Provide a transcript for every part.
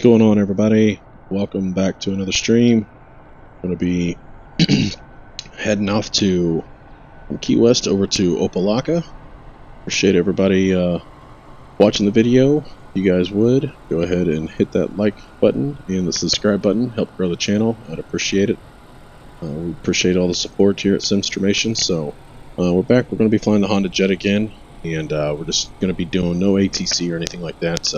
going on, everybody? Welcome back to another stream. I'm going to be heading off from Key West over to Opelika. Appreciate everybody watching the video. If you guys would, go ahead and hit that like button and the subscribe button. Help grow the channel. I'd appreciate it. We appreciate all the support here at SIMSTRUMENTATION. So we're back. We're going to be flying the Honda Jet again, and we're just going to be doing no ATC or anything like that.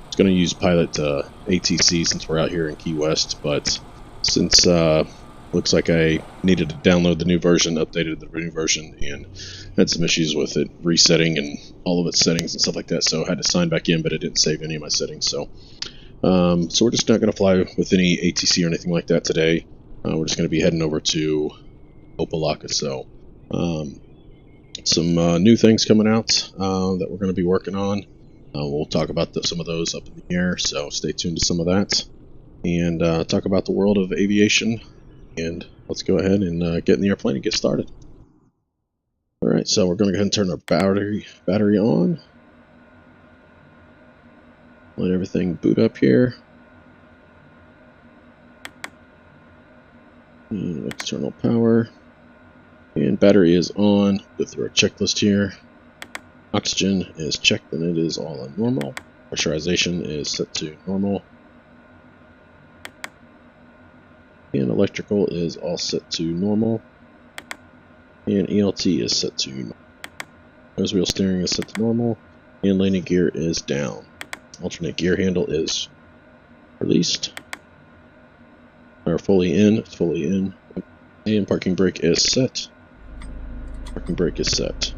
It's going to use pilot ATC since we're out here in Key West, but since looks like I needed to download the new version, updated the new version, and had some issues with it resetting and all of its settings and stuff like that, so I had to sign back in, but it didn't save any of my settings. So we're just not going to fly with any ATC or anything like that today. We're just going to be heading over to Opelika. So some new things coming out that we're going to be working on. We'll talk about some of those up in the air, so stay tuned to some of that, and talk about the world of aviation. And let's go ahead and get in the airplane and get started. Alright, so we're going to go ahead and turn our battery on. Let everything boot up here. And external power. And battery is on. Go through our checklist here. Oxygen is checked and it is all on normal. Pressurization is set to normal. And electrical is all set to normal. And ELT is set to normal. Nose wheel steering is set to normal. And landing gear is down. Alternate gear handle is released. Or fully in. It's fully in. And parking brake is set. Parking brake is set.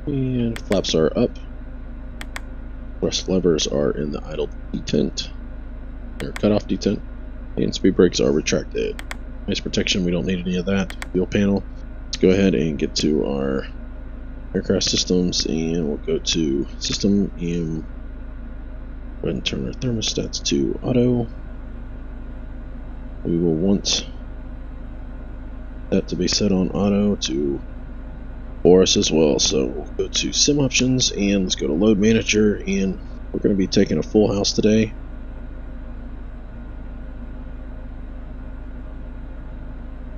And flaps are up. Thrust levers are in the idle detent. Or cutoff detent. And speed brakes are retracted. Noise protection, we don't need any of that. Fuel panel. Let's go ahead and get to our aircraft systems, and we'll go to system and go ahead and turn our thermostats to auto. We will want that to be set on auto for us as well. So we'll go to sim options and let's go to load manager, and we're going to be taking a full house today.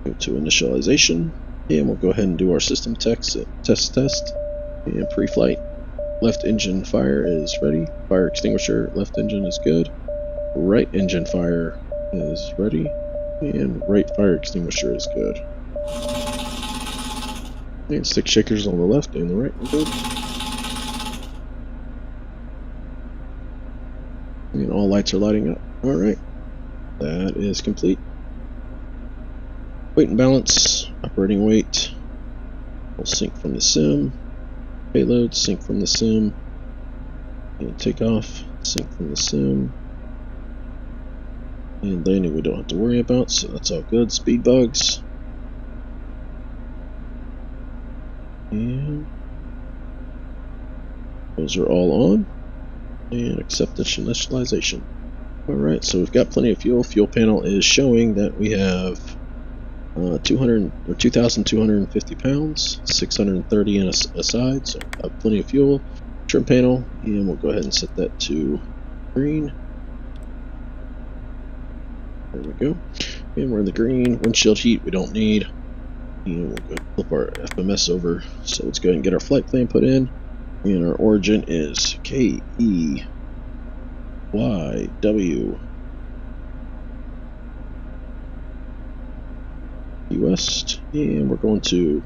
Go to initialization, and we'll go ahead and do our system test and pre-flight. Left engine fire is ready. Fire extinguisher, left engine is good. Right engine fire is ready, and right fire extinguisher is good. And stick shakers on the left and the right are good. And all lights are lighting up. Alright, that is complete. Weight and balance, operating weight, we'll sync from the sim. Payload, sync from the sim. And takeoff, sync from the sim. And landing we don't have to worry about, so that's all good. Speed bugs. And those are all on. And accept initialization. Alright, so we've got plenty of fuel. Fuel panel is showing that we have 2,250 pounds, 630 in a side, so plenty of fuel. Trim panel, and we'll go ahead and set that to green. There we go. And we're in the green. Windshield heat we don't need. And we'll go flip our FMS over. So let's go ahead and get our flight plan put in. And our origin is KEYW. West, and we're going to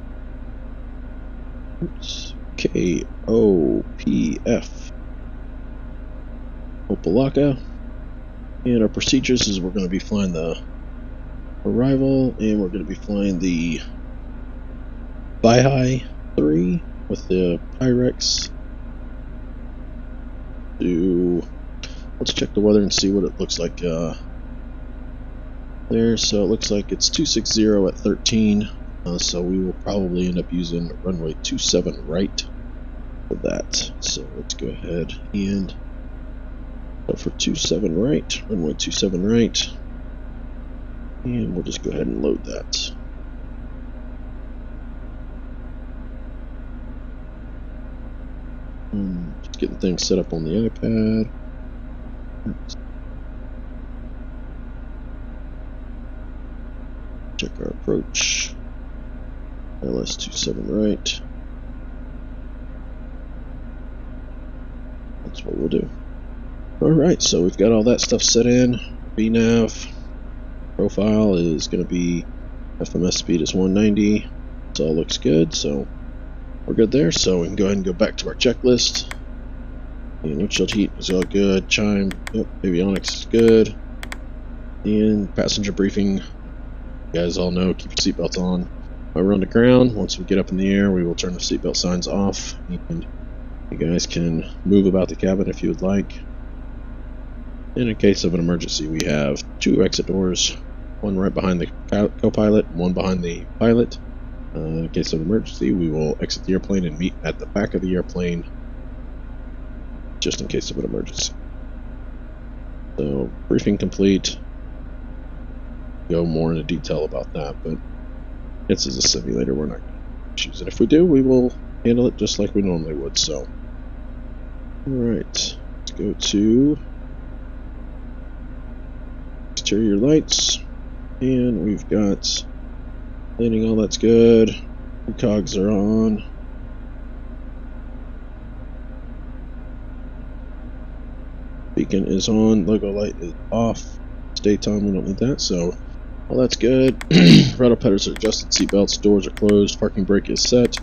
KOPF Opelika, and our procedures is we're going to be flying the arrival, and we're going to be flying the Baihai 3 with the Pyrex. Let's check the weather and see what it looks like there. So it looks like it's 260 at 13, so we will probably end up using runway 27 right for that. So let's go ahead and go for 27 right, runway 27 right, and we'll just go ahead and load that. Just getting things set up on the iPad. Check our approach. LS27 right. That's what we'll do. Alright, so we've got all that stuff set in. VNav profile is going to be FMS speed is 190. It all looks good, so we're good there. So we can go ahead and go back to our checklist. And windshield heat is all good. Chime, yep, avionics is good. And passenger briefing, you guys all know, keep your seatbelts on. While we're on the ground, once we get up in the air, we will turn the seatbelt signs off. And you guys can move about the cabin if you would like. And in case of an emergency, we have 2 exit doors, one right behind the co-pilot, one behind the pilot. In case of an emergency, we will exit the airplane and meet at the back of the airplane, just in case of an emergency. So, briefing complete. Go more into detail about that, but this is a simulator. We're not going to choose it. If we do, we will handle it just like we normally would. So, alright, let's go to exterior lights, and we've got landing, all that's good. The cogs are on. Beacon is on, logo light is off. It's daytime, we don't need that, so all that's good. Throttle pedals are adjusted, seatbelts, doors are closed, parking brake is set,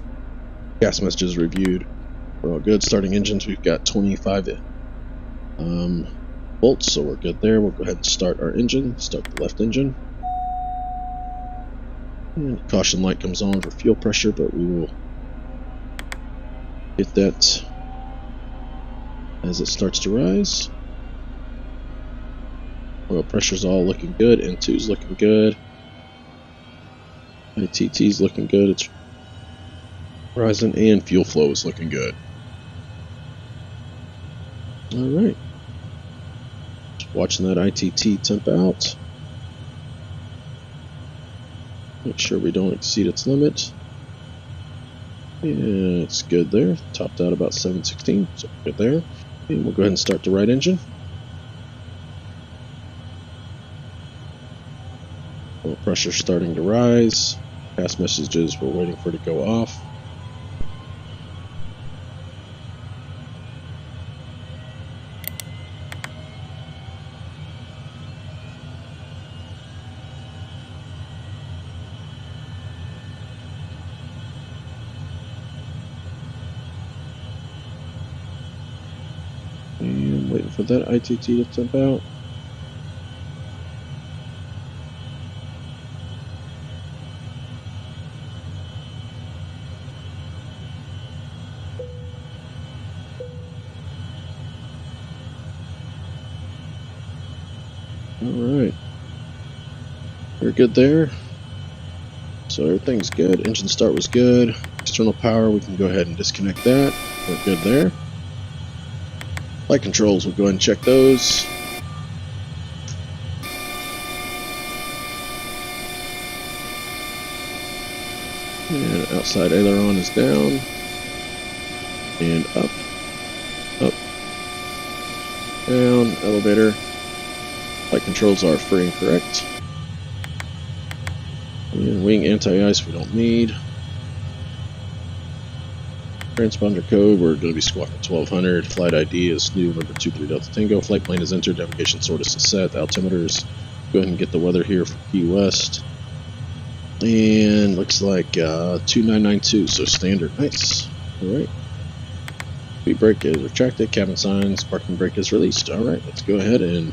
gas messages reviewed. We're all good. Starting engines, we've got 25 volts, so we're good there. We'll go ahead and start our engine, start the left engine. And caution light comes on for fuel pressure, but we will get that as it starts to rise. Oil pressure's all looking good, N2's looking good, ITT's looking good, it's rising, and fuel flow is looking good. Alright. Watching that ITT temp out. Make sure we don't exceed its limit. Yeah, it's good there. Topped out about 716, so good there. And we'll go ahead and start the right engine. Oil pressure starting to rise. Gas messages we're waiting for to go off. And waiting for that ITT to temp out. Alright. We're good there. So everything's good. Engine start was good. External power, we can go ahead and disconnect that. We're good there. Flight controls, we'll go ahead and check those. And outside aileron is down. And up. Up. Down. Elevator. Flight controls are free and correct. And wing anti-ice we don't need. Transponder code, we're going to be squawking 1200. Flight ID is new, number 23 Delta Tango. Flight plane is entered, navigation source is set. Altimeters, go ahead and get the weather here for Key West. And looks like 2992, so standard. Nice. Alright. Speed brake is retracted, cabin signs, parking brake is released. Alright, let's go ahead and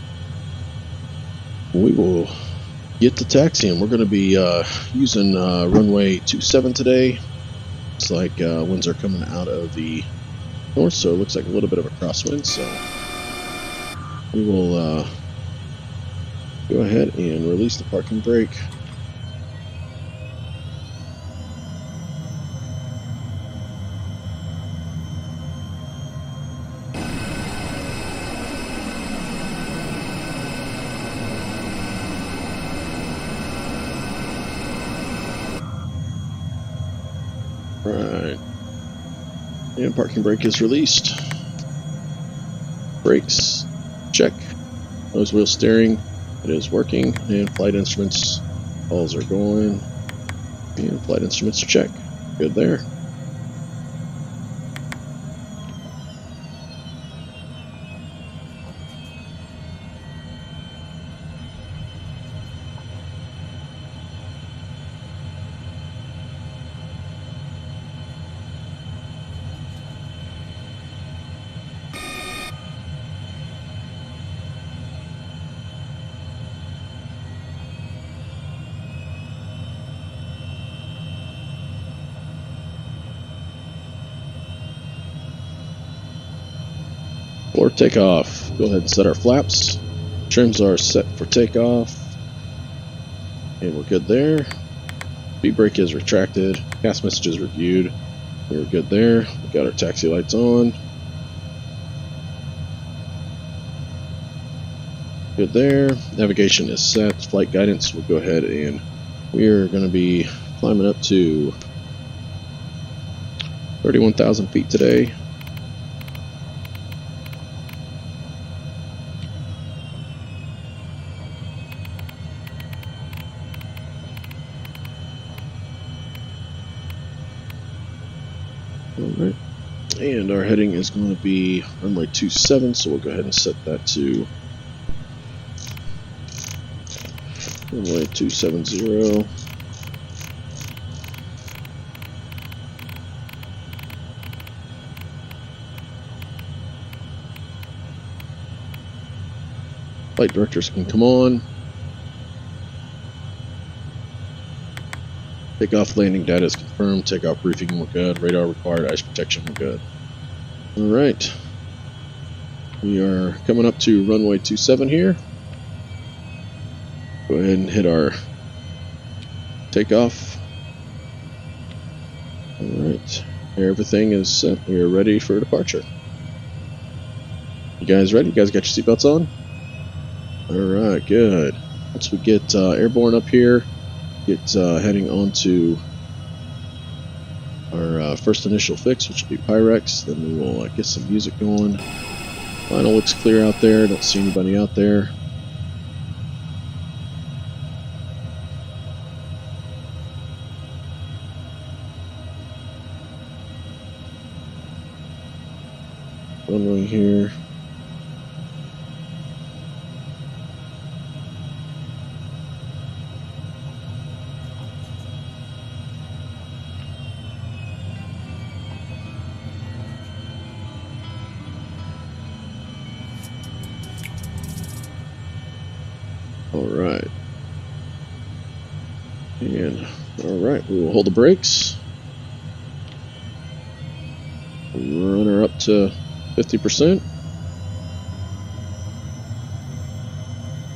we will get to taxiing. We're going to be using runway 27 today. Looks like winds are coming out of the north, so it looks like a little bit of a crosswind. So we will go ahead and release the parking brake. Right. And parking brake is released. Brakes, check. Nose wheel steering, it is working. And flight instruments Hulls are going. And flight instruments are check. Good there. For takeoff, go ahead and set our flaps. Trims are set for takeoff. And we're good there. Speed brake is retracted. Gas message is reviewed. We're good there. We got our taxi lights on. Good there. Navigation is set. Flight guidance, we'll go ahead and we are going to be climbing up to 31,000 feet today. Alright, and our heading is going to be runway 27, so we'll go ahead and set that to runway 270. Flight directors can come on. Takeoff landing data is confirmed. Takeoff briefing, we're good. Radar required. Ice protection, we're good. Alright. We are coming up to runway 27 here. Go ahead and hit our takeoff. Alright. Everything is set. We are ready for departure. You guys ready? You guys got your seatbelts on? Alright, good. Once we get airborne up here, get heading on to our first initial fix, which will be Pyrex. Then we will get some music going. Final looks clear out there. Don't see anybody out there. Runway here. Alright. And alright, we will hold the brakes. Run her up to 50%.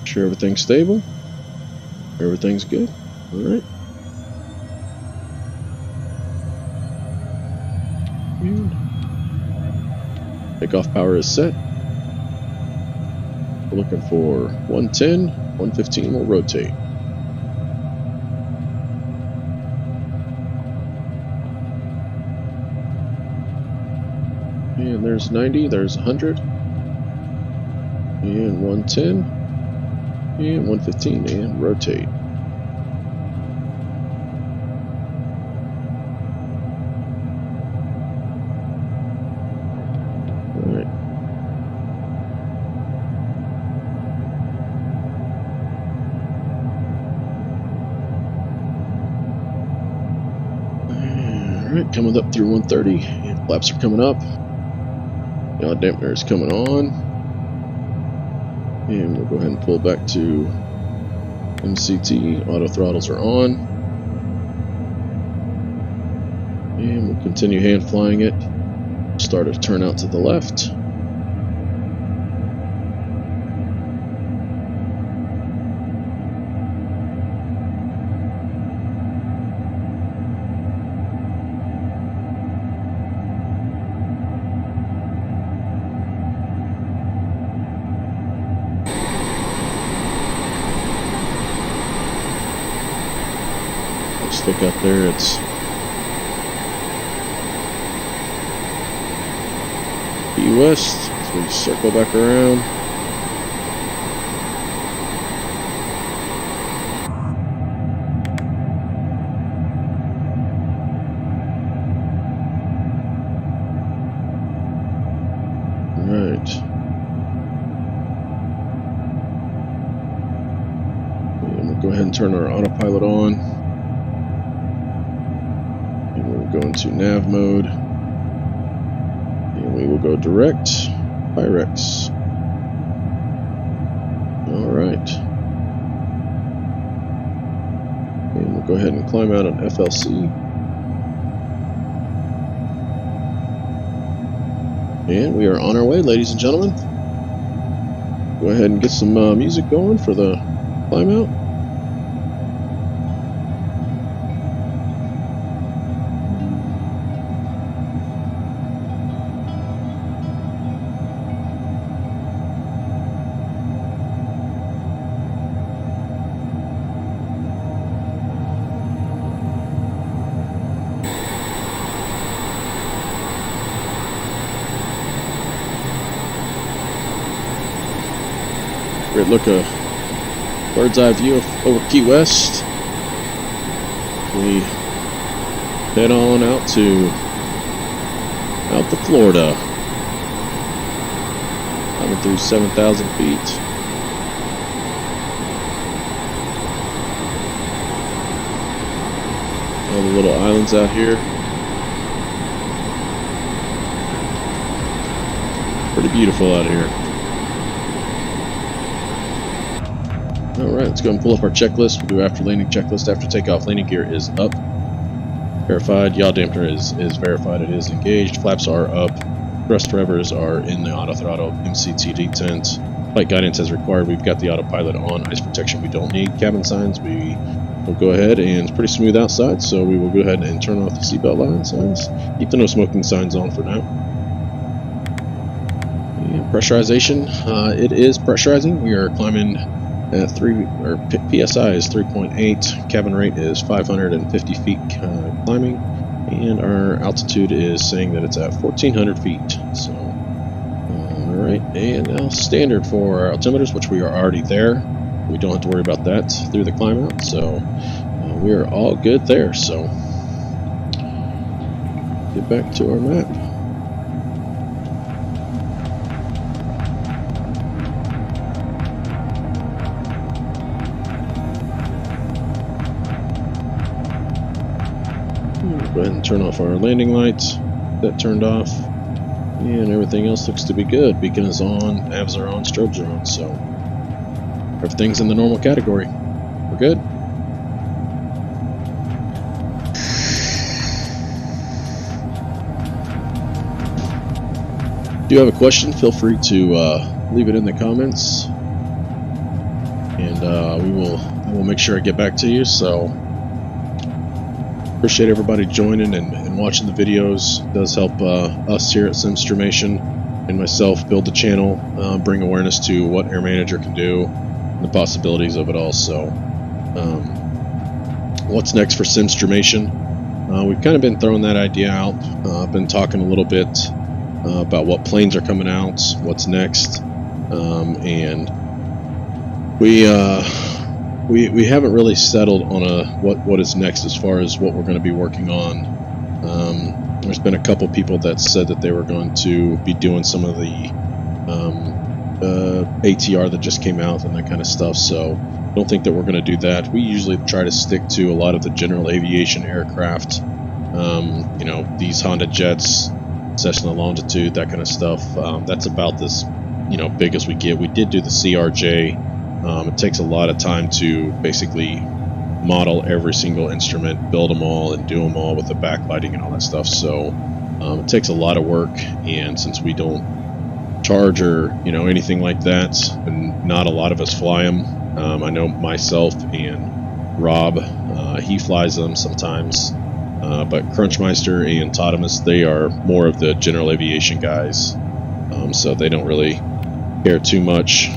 Sure everything's stable. Everything's good. Alright. Takeoff power is set. We're looking for 110, 115 will rotate. And there's 90, there's 100, and 110, and 115, and rotate. Alright. Alright, coming up through 130, and flaps are coming up. Yaw dampener is coming on, and we'll go ahead and pull back to MCT. Auto throttles are on, and we'll continue hand flying it. Start a turn out to the left. Stick up there, it's Key West, so we circle back around. Go ahead and turn our autopilot on. And we'll go into nav mode. And we will go direct Pyrex. Alright. And we'll go ahead and climb out on FLC. And we are on our way, ladies and gentlemen. Go ahead and get some music going for the climb out. Great look, a bird's eye view over Key West. We head on out to Florida, coming through 7,000 feet. All the little islands out here. Pretty beautiful out here. Alright, let's go and pull up our checklist. We'll do after landing checklist. After takeoff, landing gear is up. Verified. Yaw dampener is verified. It is engaged. Flaps are up. Thrust levers are in the auto throttle. MCTD tent. Flight guidance as required. We've got the autopilot on. Ice protection we don't need. Cabin signs we will go ahead, and it's pretty smooth outside, so we will go ahead and turn off the seatbelt line signs. Keep the no smoking signs on for now. And pressurization. It is pressurizing. We are climbing at PSI is 3.8, cabin rate is 550 feet climbing, and our altitude is saying that it's at 1,400 feet. So, alright, and now standard for our altimeters, which we are already there. We don't have to worry about that through the climb out, so we are all good there. So, get back to our map. Go ahead and turn off our landing lights. That turned off, and everything else looks to be good. Beacon is on, avs are on, strobes are on, so everything's in the normal category. We're good. If you have a question, feel free to leave it in the comments, and I will make sure I get back to you. So appreciate everybody joining and watching the videos. It does help us here at SIMSTRUMETATION and myself build the channel, bring awareness to what Air Manager can do and the possibilities of it all. So what's next for SIMSTRUMETATION? We've kind of been throwing that idea out. I've been talking a little bit about what planes are coming out, what's next, and we haven't really settled on what is next as far as what we're going to be working on. There's been a couple people that said that they were going to be doing some of the ATR that just came out and that kind of stuff, so I don't think that we're going to do that. We usually try to stick to a lot of the general aviation aircraft, you know, these Honda jets, Cessna Longitude, that kind of stuff. That's about as big as we get. We did do the CRJ. It takes a lot of time to basically model every single instrument, build them all, and do them all with the backlighting and all that stuff. So it takes a lot of work, and since we don't charge or anything like that, and not a lot of us fly them, I know myself and Rob, he flies them sometimes, but Crunchmeister and Totemus, they are more of the general aviation guys, so they don't really care too much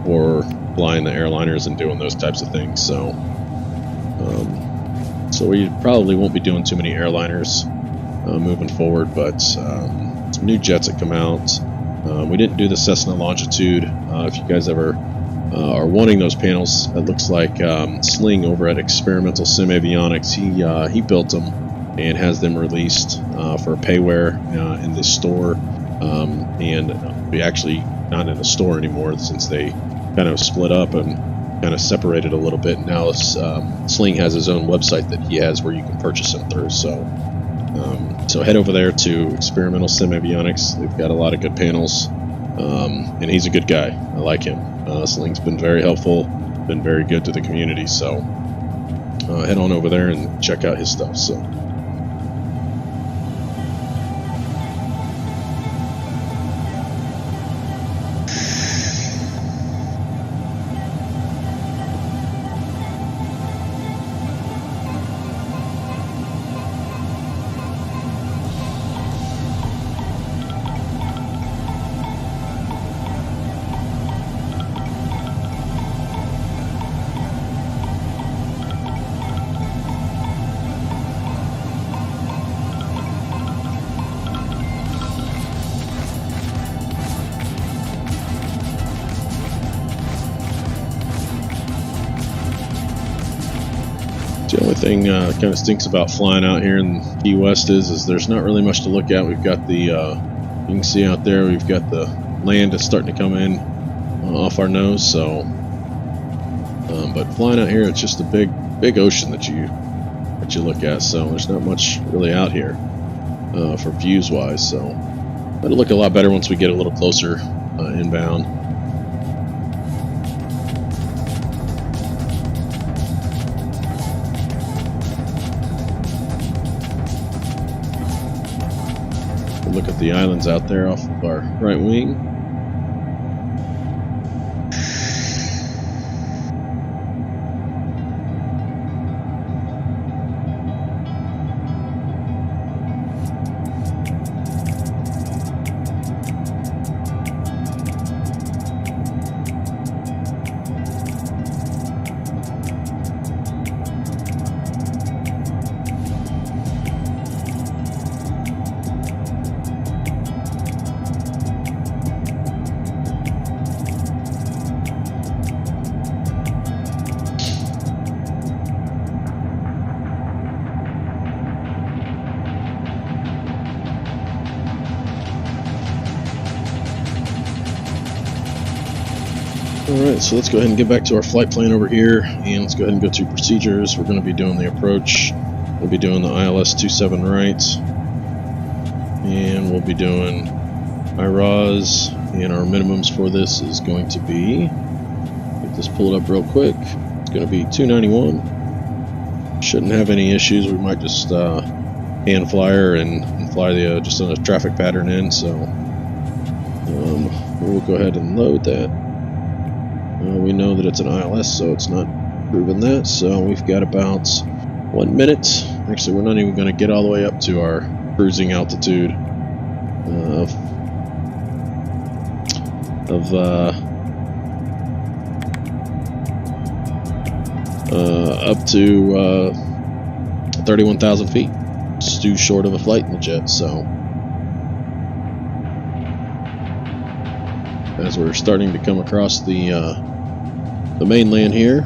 or flying the airliners and doing those types of things. So so we probably won't be doing too many airliners moving forward, but some new jets that come out. We didn't do the Cessna Longitude. If you guys ever are wanting those panels, it looks like Sling over at Experimental Sim Avionics, he built them and has them released for payware in the store, and we actually not in the store anymore since they kind of split up, and kind of separated a little bit. Now Sling has his own website that he has where you can purchase them through. So head over there to Experimental Sim Avionics. They've got a lot of good panels, and he's a good guy. I like him. Sling's been very helpful, been very good to the community. So head on over there and check out his stuff. So. The only thing kind of stinks about flying out here in Key West is there's not really much to look at. We've got the, you can see out there, we've got the land that's starting to come in off our nose. So, but flying out here, it's just a big ocean that you look at. So there's not much really out here for views wise. So it'll look a lot better once we get a little closer inbound. Look at the islands out there off of our right wing. Alright, so let's go ahead and get back to our flight plan over here, and let's go ahead and go to procedures. We're going to be doing the approach. We'll be doing the ILS 27 right, and we'll be doing IROS, and our minimums for this is going to be, get this pulled up real quick, it's going to be 291. Shouldn't have any issues. We might just hand flyer and fly the just a traffic pattern in, so we'll go ahead and load that. We know that it's an ILS, so it's not proving that. So we've got about 1 minute. Actually, we're not even going to get all the way up to our cruising altitude up to 31,000 feet. It's too short of a flight in the jet, so as we're starting to come across the mainland here.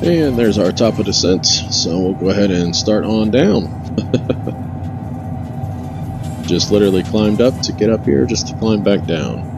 And there's our top of descent, so we'll go ahead and start on down. Just literally climbed up to get up here, just to climb back down.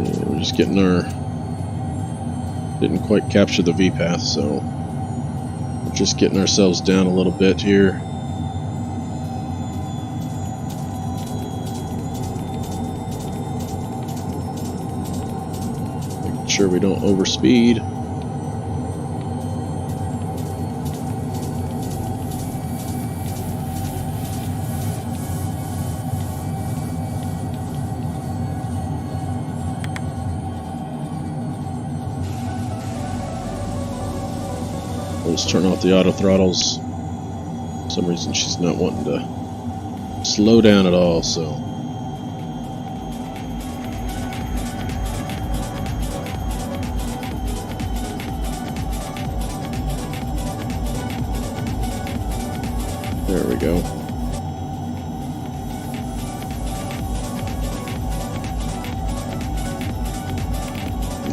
And we're just getting our... Didn't quite capture the V-path, so we're just getting ourselves down a little bit here. Making sure we don't overspeed. Let's turn off the auto throttles. For some reason she's not wanting to slow down at all, so there we go.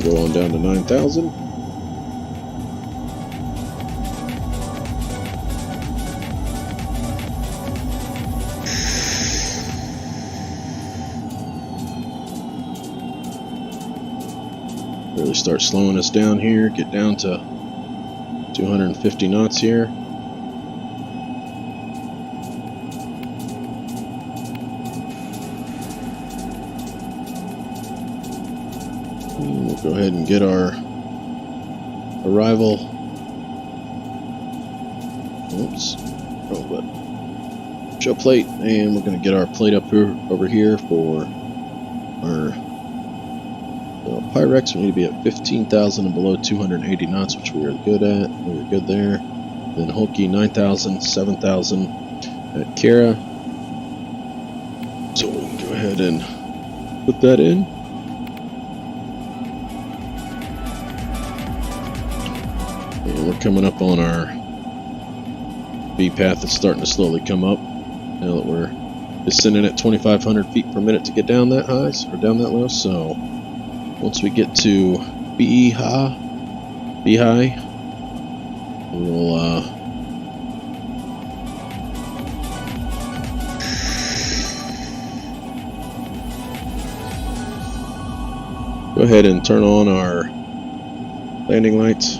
Go on down to 9,000. Really start slowing us down here, get down to 250 knots here. And we'll go ahead and get our arrival. Oops, wrong button. Show plate, and we're going to get our plate up here over here for our Pyrex. We need to be at 15,000 and below 280 knots, which we are good at. We were good there. Then Hulky 9,000, 7,000 at Kara. So we can go ahead and put that in. And we're coming up on our V path that's starting to slowly come up. Now that we're descending at 2,500 feet per minute to get down that high, or down that low. So once we get to B high, we'll go ahead and turn on our landing lights.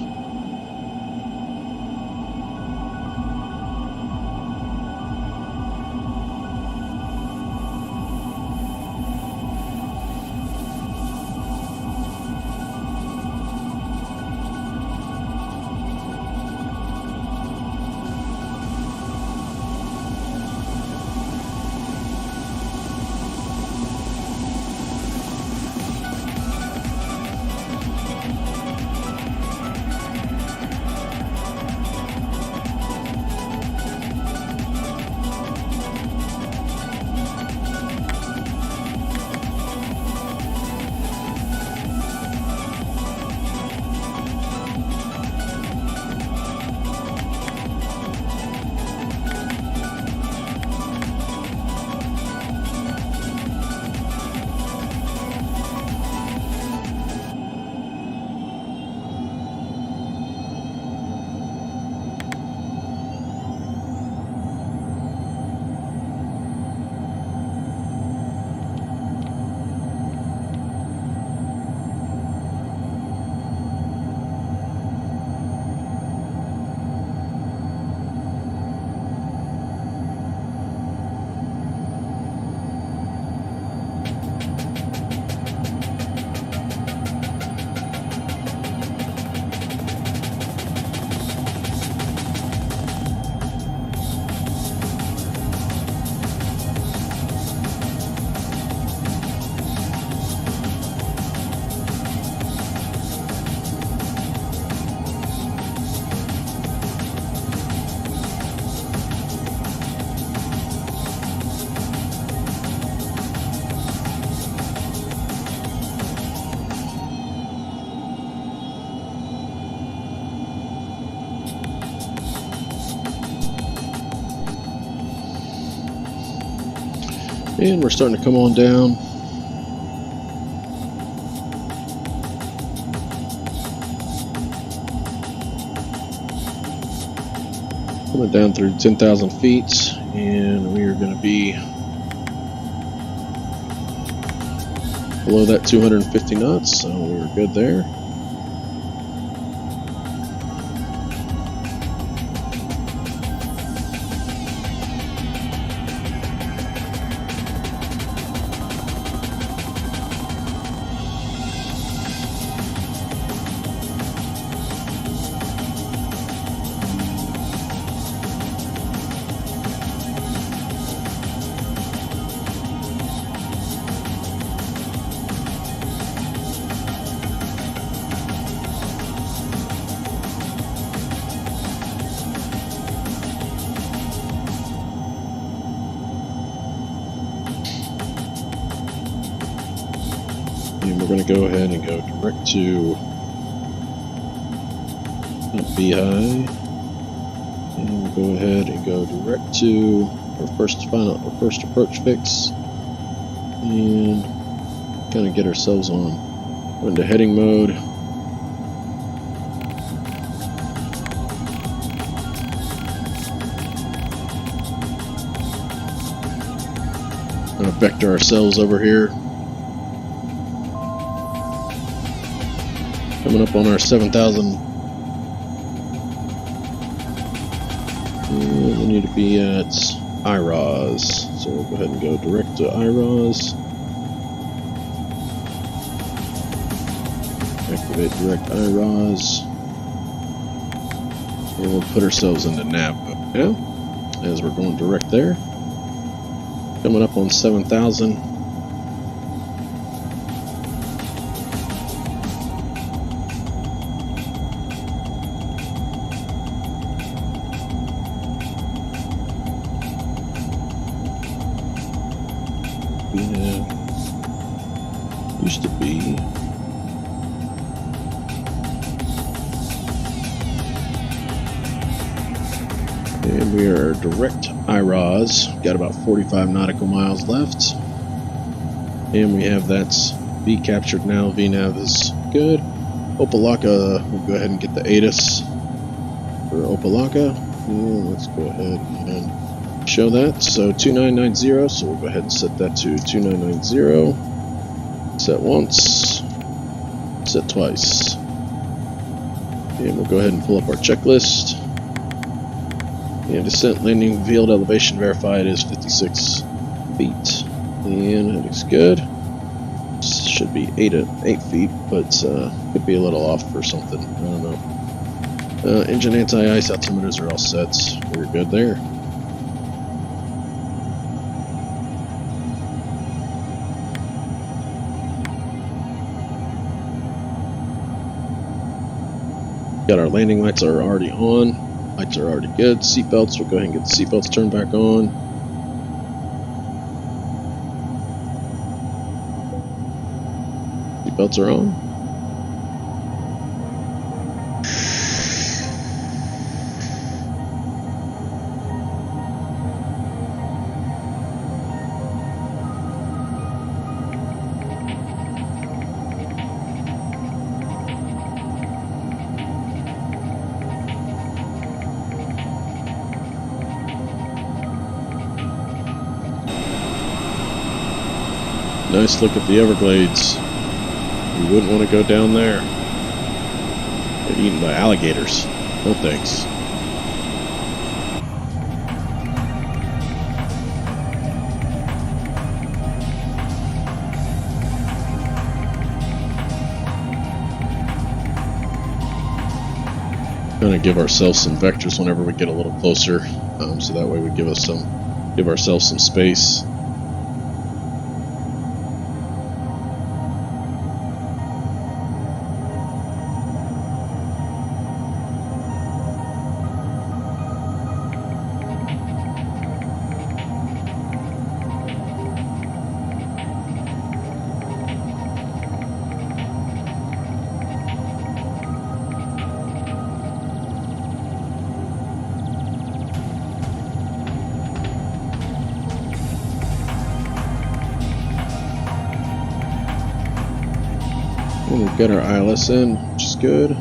And we're starting to come on down. Coming down through 10,000 feet, and we are going to be below that 250 knots, so we were good there. And we're going to go ahead and go direct to Beehive. And we'll go ahead and go direct to our first approach fix. And kind of get ourselves on. Go into heading mode. Gonna vector ourselves over here. Coming up on our 7,000. And we need to be at IROS. So we'll go ahead and go direct to IROS. Activate direct IROS. And we'll put ourselves into nav mode now, as we're going direct there. Coming up on 7,000. Used to be and we are direct IROS. Got about 45 nautical miles left, and we have that V captured now. VNav is good. Opalaka, we'll go ahead and get the ATIS for Opalaka. And let's go ahead and show that. So 2990, so we'll go ahead and set that to 2990. Set once, set twice. And we'll go ahead and pull up our checklist. And descent landing field elevation verified is 56 feet. And it looks good. Should be 8 feet, but could be a little off for something. I don't know. Engine anti-ice altimeters are all set. We're good there. Got our landing lights are already on. Lights are already good. Seatbelts, we'll go ahead and get the seatbelts turned back on. Seatbelts are on. Nice look at the Everglades. You wouldn't want to go down there. They're eaten by alligators. No thanks. Kind of give ourselves some vectors whenever we get a little closer, so that way we give ourselves some space. And we've got our ILS in, which is good.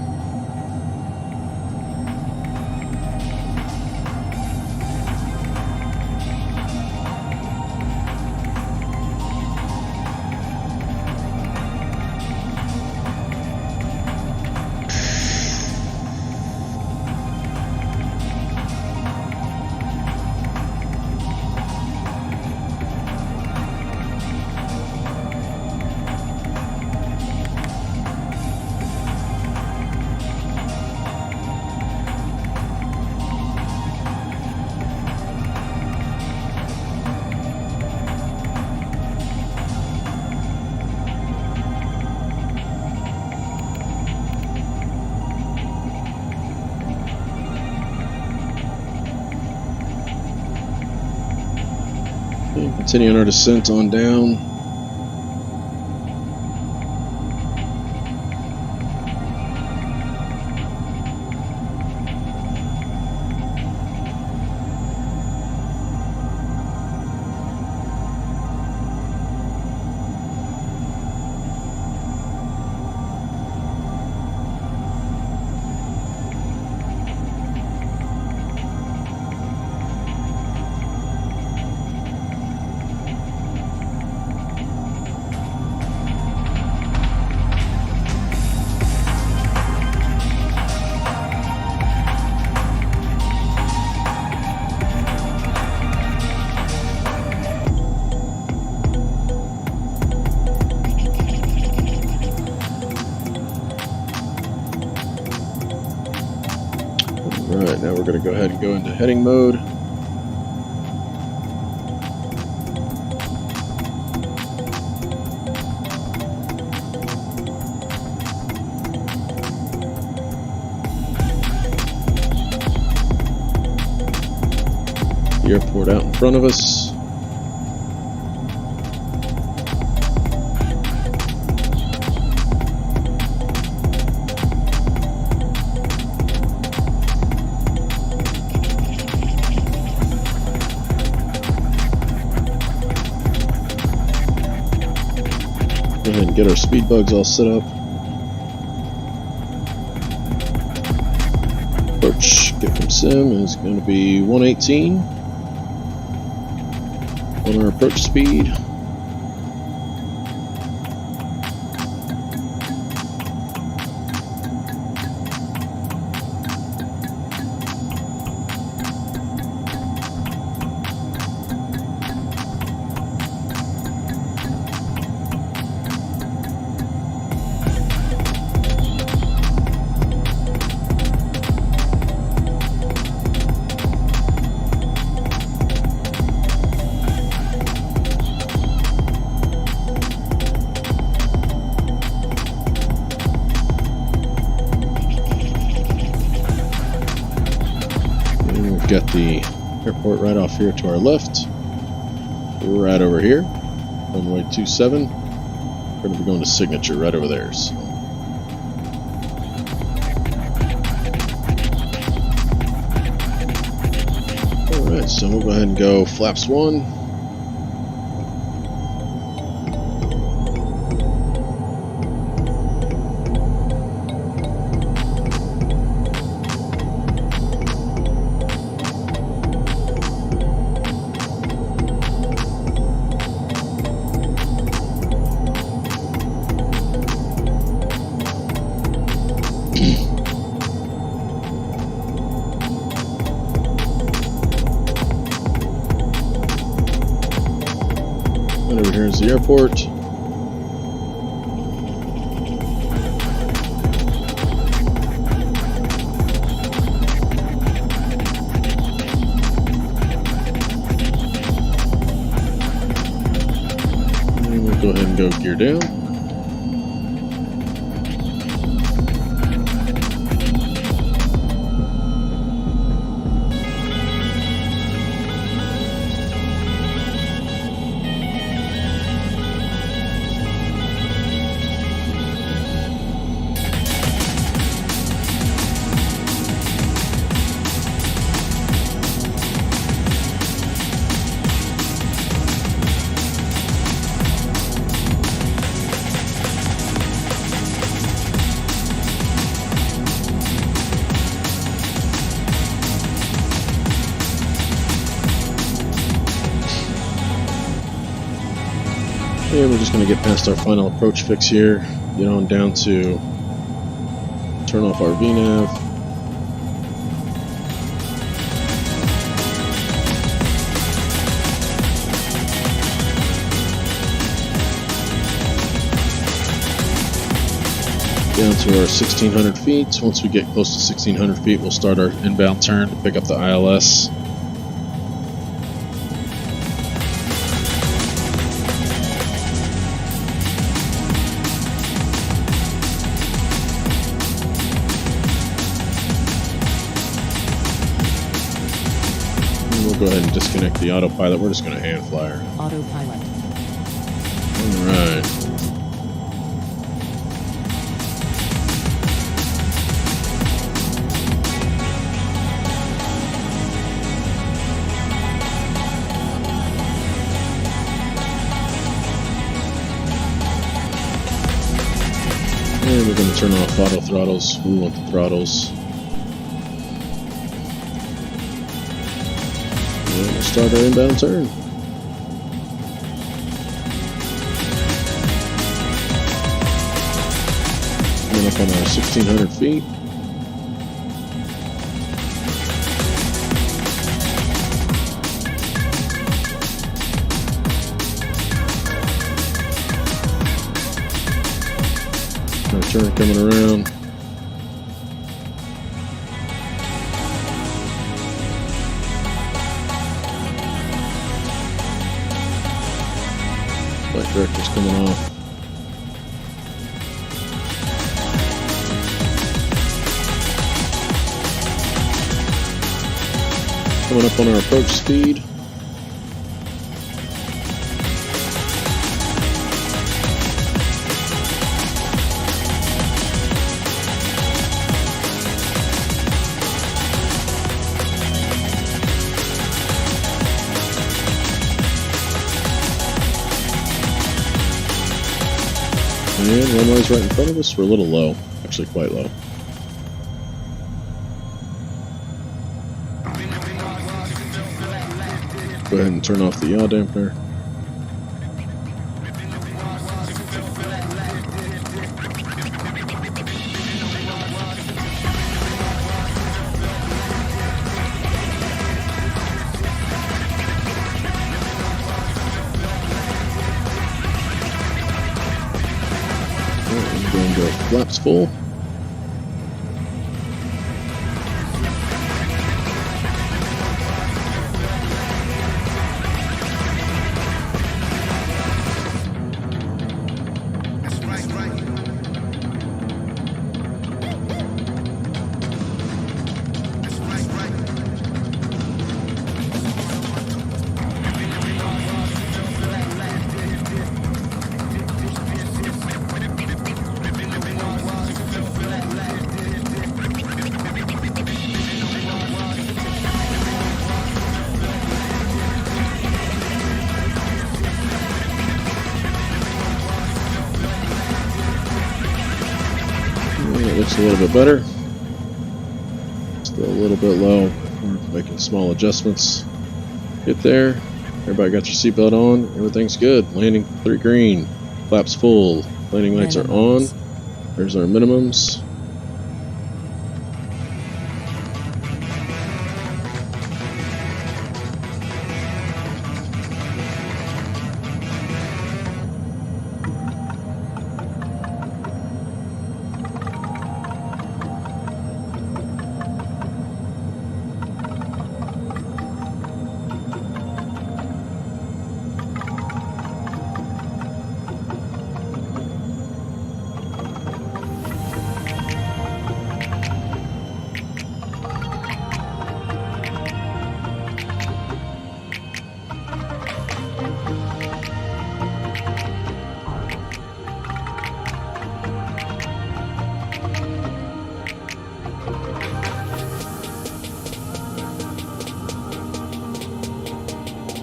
Continuing our descent on down. Alright, now we're going to go ahead and go into heading mode. The airport out in front of us. Go ahead and get our speed bugs all set up. Approach get from sim is going to be 118 on our approach speed. Got the airport right off here to our left, right over here, runway 27. We're going to be going to Signature right over there. So. Alright, so we'll go ahead and go flaps 1. And over here is the airport. And we'll go ahead and go gear down. And we're just going to get past our final approach fix here, get on down to turn off our VNAV. Down to our 1600 feet. Once we get close to 1600 feet, we'll start our inbound turn to pick up the ILS. Go ahead and disconnect disconnect the autopilot. We're just going to hand fly her. Autopilot. Alright. And we're going to turn off auto throttles. We want the throttles. And we'll start our inbound turn. Coming up on our 1600 feet. Our turn coming around. Flight director's coming off. Coming up on our approach speed. And runway's right in front of us. We're a little low, actually quite low. Go ahead and turn off the yaw dampener. I'm going to go flaps full. It looks a little bit better. Still a little bit low. We're making small adjustments. Get there. Everybody got your seatbelt on. Everything's good. Landing 3 green. Flaps full. Landing lights are on. There's our minimums.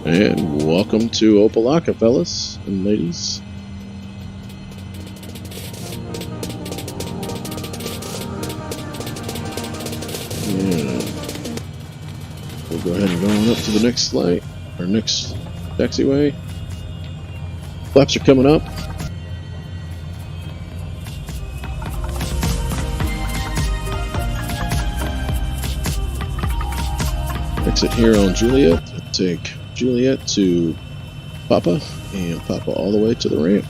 And welcome to Opelika, fellas and ladies. And we'll go ahead and go on up to the next flight, our next taxiway. Flaps are coming up. Exit here on Juliet. Take Juliet to Papa, and Papa all the way to the ramp.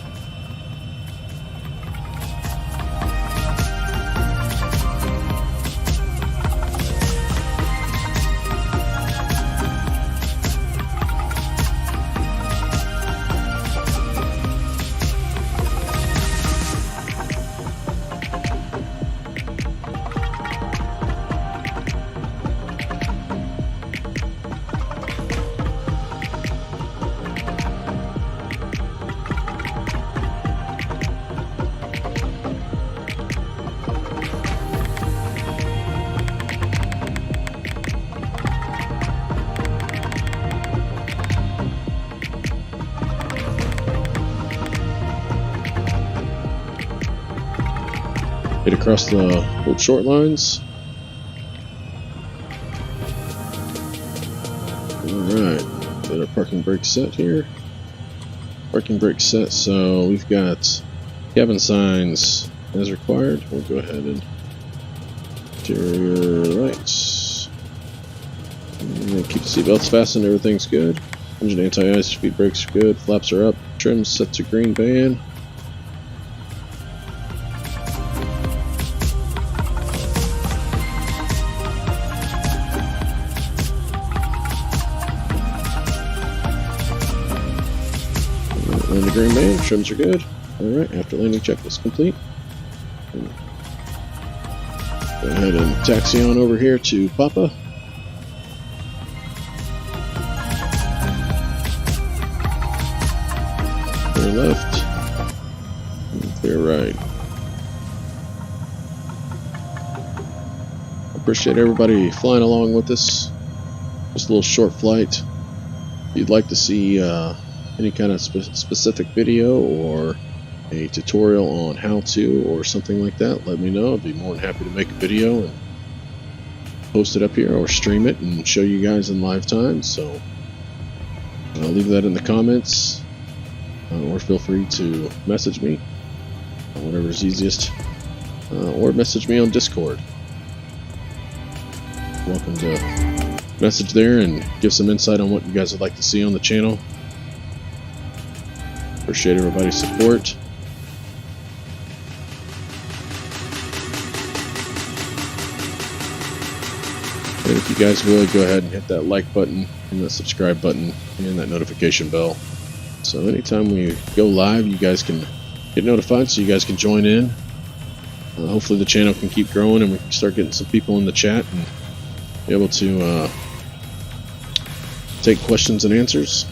Hit across the old short lines. Alright, got our parking brake set here. Parking brake set, so we've got cabin signs as required. We'll go ahead and interior lights. And keep the seatbelts fastened, everything's good. Engine anti-ice, speed brakes are good, flaps are up, trim set to green band. Landing green band, trims are good. Alright, after landing checklist complete. Go ahead and taxi on over here to Papa. Clear left, and clear right. Appreciate everybody flying along with us. Just a little short flight. If you'd like to see any kind of specific video or a tutorial on how to or something like that, let me know. I'd be more than happy to make a video and post it up here or stream it and show you guys in live time. So I'll leave that in the comments, or feel free to message me, whatever's easiest, or message me on Discord. Welcome to message there and give some insight on what you guys would like to see on the channel. Appreciate everybody's support. And if you guys would, go ahead and hit that like button and that subscribe button and that notification bell. So anytime we go live, you guys can get notified so you guys can join in. Hopefully the channel can keep growing and we can start getting some people in the chat and be able to take questions and answers.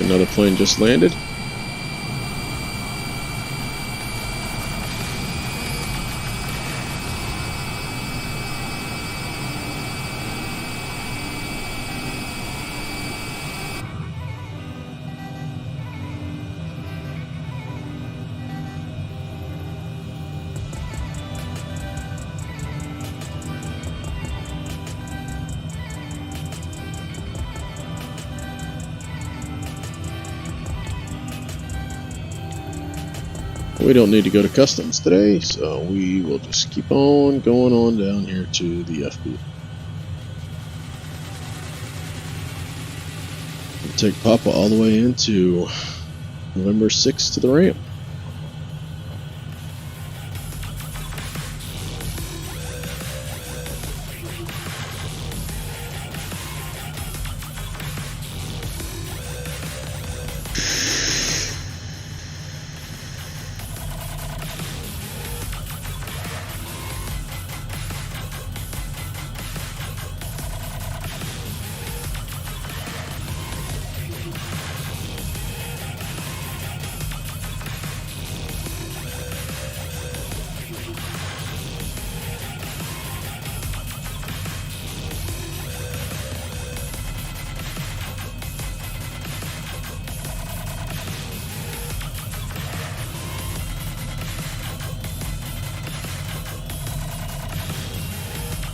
Another plane just landed. We don't need to go to customs today, so we will just keep on going on down here to the FB. We'll take Papa all the way into November 6th to the ramp.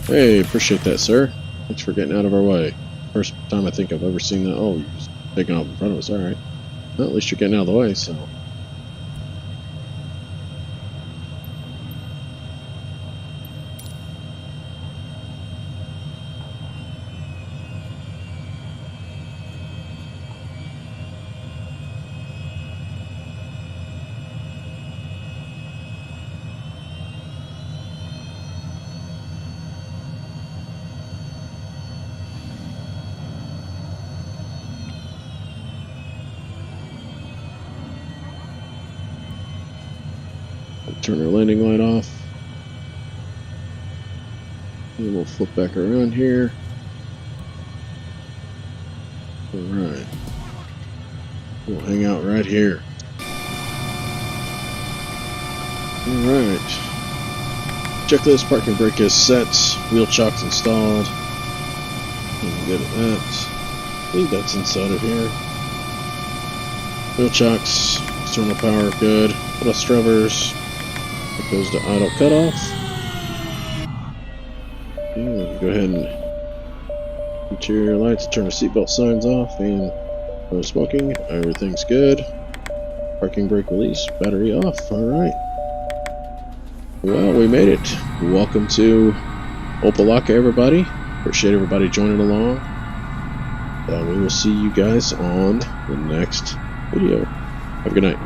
Hey, appreciate that, sir. Thanks for getting out of our way. First time I think I've ever seen that. Oh, you're just taking off in front of us. Alright. Well, at least you're getting out of the way, so. Turn our landing light off. And we'll flip back around here. Alright. We'll hang out right here. Alright. Checklist, parking brake is set. Wheel chocks installed. I'm good at that. I think that's inside of here. Wheel chocks, external power, good. Plus scrubbers. It goes to idle cutoff. And go ahead and interior lights, turn the seatbelt signs off, and no smoking. Everything's good. Parking brake release, battery off. Alright. Well, we made it. Welcome to Opa-locka, everybody. Appreciate everybody joining along. We will see you guys on the next video. Have a good night.